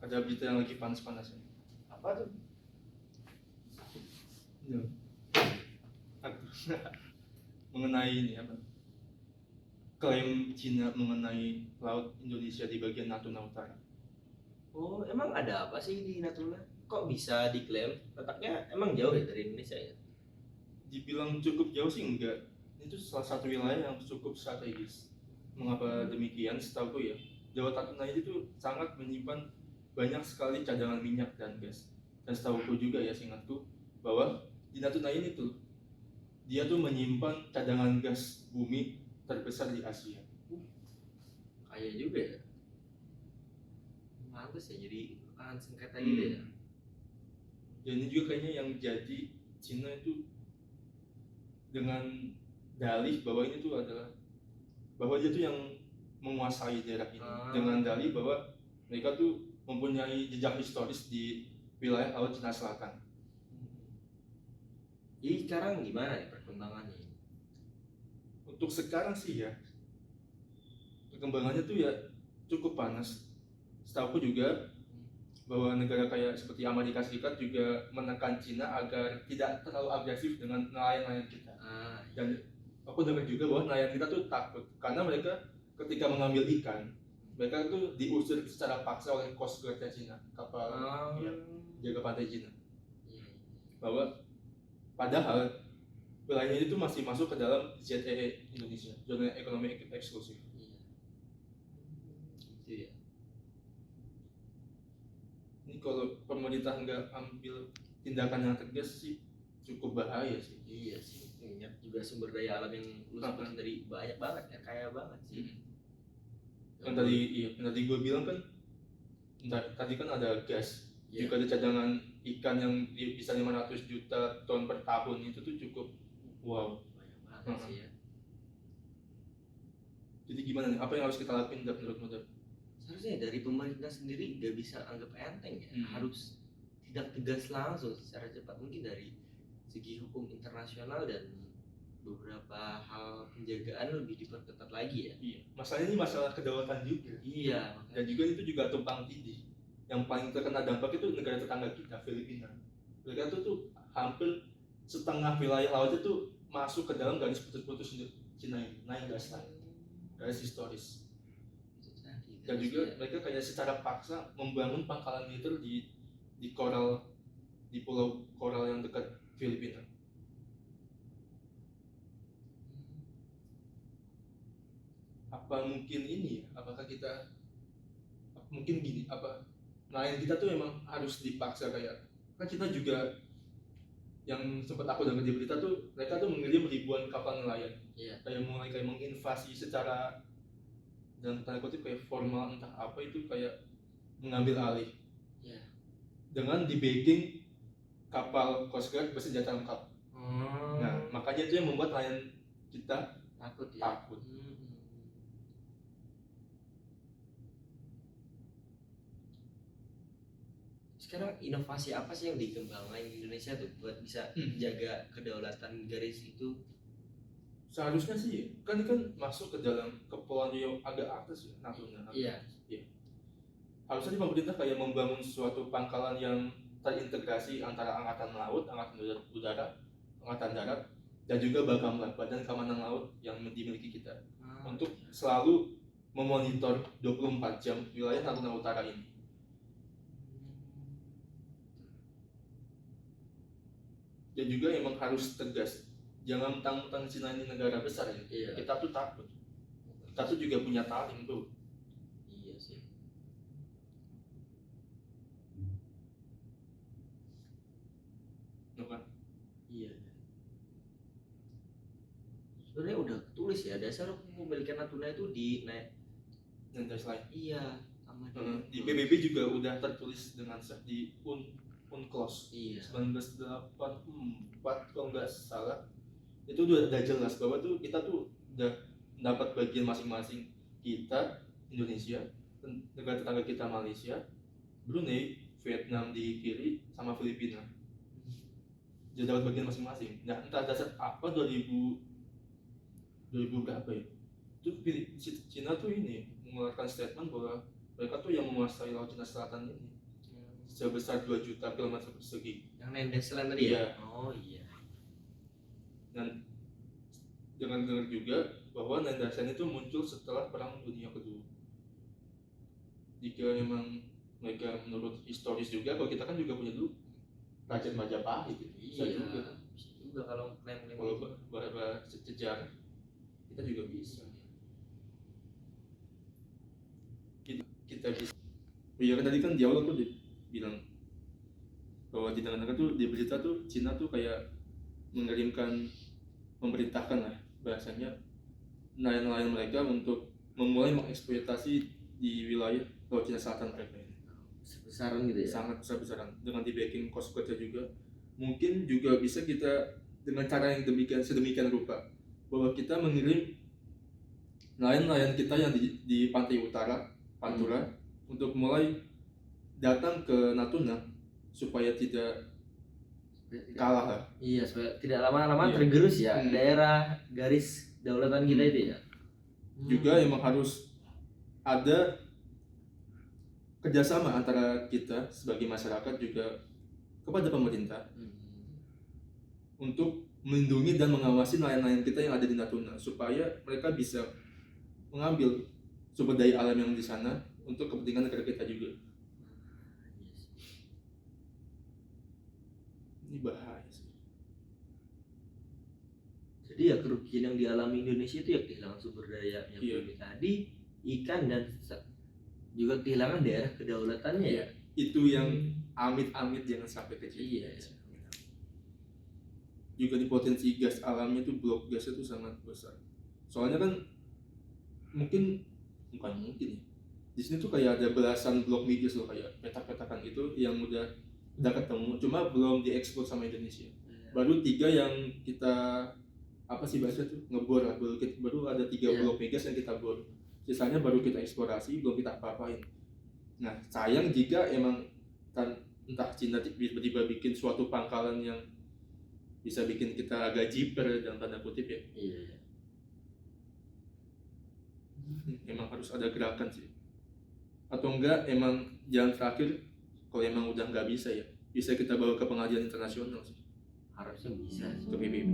ada berita yang lagi panas-panasnya. Apa tuh? Ya. Mengenai ini apa? Klaim Cina mengenai laut Indonesia di bagian Natuna Utara. Oh, emang ada apa sih di Natuna? Kok bisa diklaim? Letaknya emang jauh ya dari Indonesia ya? Dibilang cukup jauh sih enggak. Itu salah satu wilayah yang cukup strategis. Mengapa demikian? Setahu ya, Jawa Natuna itu sangat menyimpan banyak sekali cadangan minyak dan gas. Dan setahuku juga ya, seingatku, bahwa di Natuna ini tuh dia tuh menyimpan cadangan gas bumi terbesar di Asia. Kaya juga ya. Pantes ya jadi lahan sengketa gitu ya. Dan ini juga kayaknya yang jadi Cina itu dengan dalih bahwa ini tuh adalah bahwa dia tuh yang menguasai daerah ini, dengan dalih bahwa mereka tuh mempunyai jejak historis di wilayah Laut Cina Selatan. Jadi sekarang gimana nih perkembangannya? Untuk sekarang sih ya, perkembangannya tuh ya cukup panas. Setahu juga bahwa negara kayak seperti Amerika Serikat juga menekan Cina agar tidak terlalu agresif dengan nelayan-nelayan kita. Dan aku dengar juga bahwa nelayan kita tuh takut karena mereka ketika mengambil ikan, mereka tuh diusir secara paksa oleh Coast Guard Cina, kapal jaga pantai Cina. Bahwa padahal wilayahnya itu masih masuk ke dalam ZEE Indonesia, zona ekonomi eksklusif. Gitu ya. Ini kalau pemerintah nggak ambil tindakan yang tegas sih cukup bahaya sih. Iya sih, minyak juga sumber daya alam yang lu sebutin dari banyak banget ya, kaya banget sih. Yang tadi gue bilang kan, tadi kan ada gas, juga ada cadangan ikan yang bisa 500 juta ton per tahun, itu tuh cukup wow. Banyak banget sih ya. Jadi gimana nih, apa yang harus kita lakuin menurut? Seharusnya dari pemerintah sendiri nggak bisa anggap enteng ya, harus tidak tegas langsung secara cepat, mungkin dari segi hukum internasional dan beberapa hal penjagaan lebih diperketat lagi ya. Iya, masalahnya ini masalah kedaulatan juga. Iya. Dan juga itu juga tumpang tindih. Yang paling terkena dampak itu negara tetangga kita, Filipina. Mereka tuh hampir setengah wilayah laut itu masuk ke dalam garis putus-putus Cina ini, naik garis historis. Dan juga mereka kayak secara paksa membangun pangkalan militer di koral, di pulau koral yang dekat Filipina. Apa mungkin ini ya? Apakah kita mungkin gini? Apa nelayan kita tuh memang harus dipaksa kayak kan kita juga yang sempat aku dengar di berita tuh mereka tuh mengirim ribuan kapal nelayan. Kayak mulai kayak menginvasi secara dan tanda kutip kayak formal entah apa itu kayak mengambil alih. Dengan di backing kapal Coast Guard bersenjata lengkap. Nah, makanya itu yang membuat nelayan kita takut. Sekarang inovasi apa sih yang dikembangkan Indonesia tuh buat bisa jaga kedaulatan garis itu? Seharusnya sih kan masuk ke dalam kepulauan yang agak atas ya, Natuna. Iya. Harusnya pemerintah kayak membangun suatu pangkalan yang terintegrasi antara angkatan laut, angkatan udara, angkatan darat, dan juga Bakamla, Badan Keamanan Laut yang dimiliki kita, untuk selalu memonitor 24 jam wilayah Natuna Utara ini. Dan juga emang harus tegas, jangan mentang-mentang Cina ini negara besar ya. Kita tuh takut. Kita tuh juga punya taring tuh. Iya sih. Bukan? Iya. Sebenarnya udah tulis ya, dasar pemilikan Natuna itu di Nanti lain. Iya, sama di PBB juga udah tertulis dengan di UNCLOS 1984 kalau nggak salah. Itu udah jelas bahwa tuh kita tuh udah dapat bagian masing-masing. Kita Indonesia, negara tetangga kita Malaysia, Brunei, Vietnam di kiri, sama Filipina. Dia dapat bagian masing-masing. Nah, entah dasar apa 2000 berapa ya? Itu Cina tuh ini mengeluarkan statement bahwa mereka tuh yang menguasai Laut Cina Selatan ini sebesar 2 juta kilometer persegi. Yang Nendesland tadi Iya. ya? Oh iya. Dan jangan dengar juga bahwa Nendesland itu muncul setelah Perang Dunia Kedua. Jika memang mereka menurut historis juga, kalau kita kan juga punya dulu Raja Majapahit gitu. Bisa Iya. juga. Bisa juga kalau klaim-klaim Kalau gitu. bahas sejarah kita juga bisa. Kita bisa. Iya kan tadi kan di awal tuh bilang bahwa di tengah-tengah tuh di berita tuh Cina tuh kayak memerintahkan lah bahasanya nelayan-nelayan mereka untuk memulai mengeksploitasi di wilayah Laut Cina Selatan mereka ini. Besar-besaran gitu ya? Sangat besar-besaran dengan di backing cost guard juga. Mungkin juga bisa kita dengan cara yang sedemikian rupa bahwa kita mengirim nelayan-nelayan kita yang di pantai utara Pantura untuk mulai datang ke Natuna supaya tidak kalah lah. Iya, supaya tidak lama-lama Iya. tergerus ya daerah garis daulatan kita itu ya. Juga emang harus ada kerjasama antara kita sebagai masyarakat juga kepada pemerintah untuk melindungi dan mengawasi nelayan-nelayan kita yang ada di Natuna supaya mereka bisa mengambil sumber daya alam yang di sana untuk kepentingan negara kita juga. Ini bahaya sih. Jadi ya kerugian yang dialami Indonesia itu ya kehilangan sumber daya yang tadi, ikan dan juga kehilangan daerah kedaulatannya ya. Itu yang amit-amit jangan sampai kejadian. Iya. Juga di potensi gas alamnya tuh blok gas itu sangat besar. Soalnya kan bukan mungkin ya. Di sini tuh kayak ada belasan blok migas loh, kayak petak-petakan itu yang udah ketemu, cuma belum diekspor sama Indonesia. Baru 3 yang kita ngebor lah, baru ada 3 blok migas yang kita bor. Sisanya baru kita eksplorasi, belum kita apa-apain. Nah, sayang jika emang entah Cina tiba-tiba bikin suatu pangkalan yang bisa bikin kita agak jiper dalam tanda kutip ya. Iya. Emang harus ada gerakan sih. Atau enggak emang jalan terakhir kalau emang udah nggak bisa ya, bisa kita bawa ke pengadilan internasional sih. Harusnya bisa. Ke PBB.